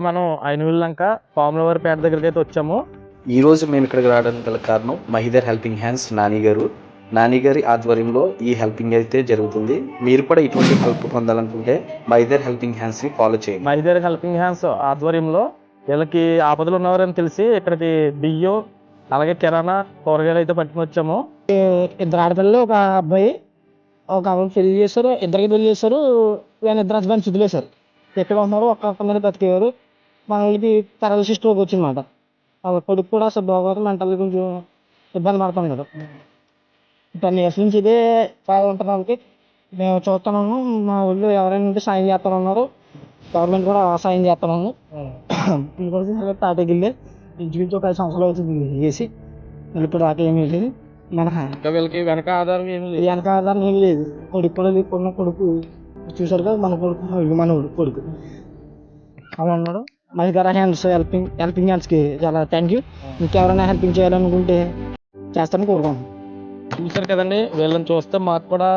మనం ఐనవిల్లంక పాములవారిపేట దగ్గరికి అయితే వచ్చాము. ఈ రోజు మేము ఇక్కడికి రావడానికి గల కారణం మహిదర్ హెల్పింగ్ హ్యాండ్స్ నాని గారి ఆధ్వర్యంలో ఈ హెల్పింగ్ అయితే జరుగుతుంది. మీరు కూడా ఇటువంటి హెల్ప్ పొందాలనుకుంటే మహిదర్ హెల్పింగ్ హ్యాండ్స్ ని ఫాలో చేయండి. మహిదర్ హెల్పింగ్ హ్యాండ్స్ ఆధ్వర్యంలో వీళ్ళకి ఆపదలు ఉన్నవారని తెలిసి ఇక్కడికి బియ్యం అలాగే కిరాణా కూరగాయలు అయితే పట్టుకుని వచ్చాము. ఇద్దరు ఆడపిల్లలు ఒక అబ్బాయి ఒక అమ్మాయి పెళ్లి చేశారు, ఇద్దరికి పెళ్లి చేశారు. వీళ్ళ ఇద్దరు హస్బెండ్స్ వదిలేశారు. ఎక్కడ ఉన్నారు ఒక్క మీద బతికేవారు. మనకి పారాలిసిస్ స్ట్రోక్ వచ్చిందన్నమాట. వాళ్ళ కొడుకు కూడా అసలు బాగోదు, మెంటల్ కొంచెం ఇబ్బంది పడుతుంది కదా. 10 years నుంచి ఇదే బాగా ఉంటుంది వాళ్ళకి. మేము చూస్తున్నాము, మా ఊళ్ళో ఎవరైనా ఉంటే సాయం చేస్తామన్నారు. గవర్నమెంట్ కూడా సాయం చేస్తున్నాము. ఇంకోటి తాటకి వెళ్ళి ఇంచుమించు ఒక 5 సంవత్సరాలు అవుతుంది చేసి ఇప్పుడు దాకా ఏమీ లేదు. మన వీళ్ళకి వెనక ఆధారం ఏమి లేదు. వెనక ఆధారం ఏమి లేదు. కొడుకు కూడా కొన్న కొడుకు చూసారు కదా, మన కొడుకు మనోడు కొడుకు అలా ఉన్నాడు. మహిదర్ హ్యాండ్స్ హెల్పింగ్ హ్యాండ్స్కి చాలా థ్యాంక్ యూ. ఇంకెవరైనా హెల్పింగ్ చేయాలనుకుంటే చేస్తానని కోరుకుంటున్నాను. చూసారు కదండి, వీళ్ళని చూస్తే మాకు కూడా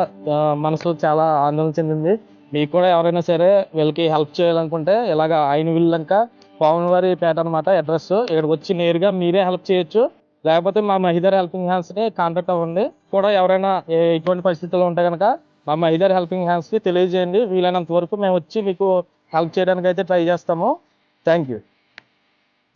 మనసు చాలా ఆందోళన చెందింది. మీకు కూడా ఎవరైనా సరే వీళ్ళకి హెల్ప్ చేయాలనుకుంటే ఇలాగ ఐనవిల్లంక పాములవారిపేట అనమాట అడ్రస్. ఇక్కడికి వచ్చి నేరుగా మీరే హెల్ప్ చేయొచ్చు. లేకపోతే మా మహిదర్ హెల్పింగ్ హ్యాండ్స్ని కాంటాక్ట్ అవ్వండి. కూడా ఎవరైనా ఇటువంటి పరిస్థితుల్లో ఉంటే కనుక మా మహిదర్ హెల్పింగ్ హ్యాండ్స్కి తెలియజేయండి. వీలైనంత వరకు మేము వచ్చి మీకు హెల్ప్ చేయడానికి అయితే ట్రై చేస్తాము. Thank you.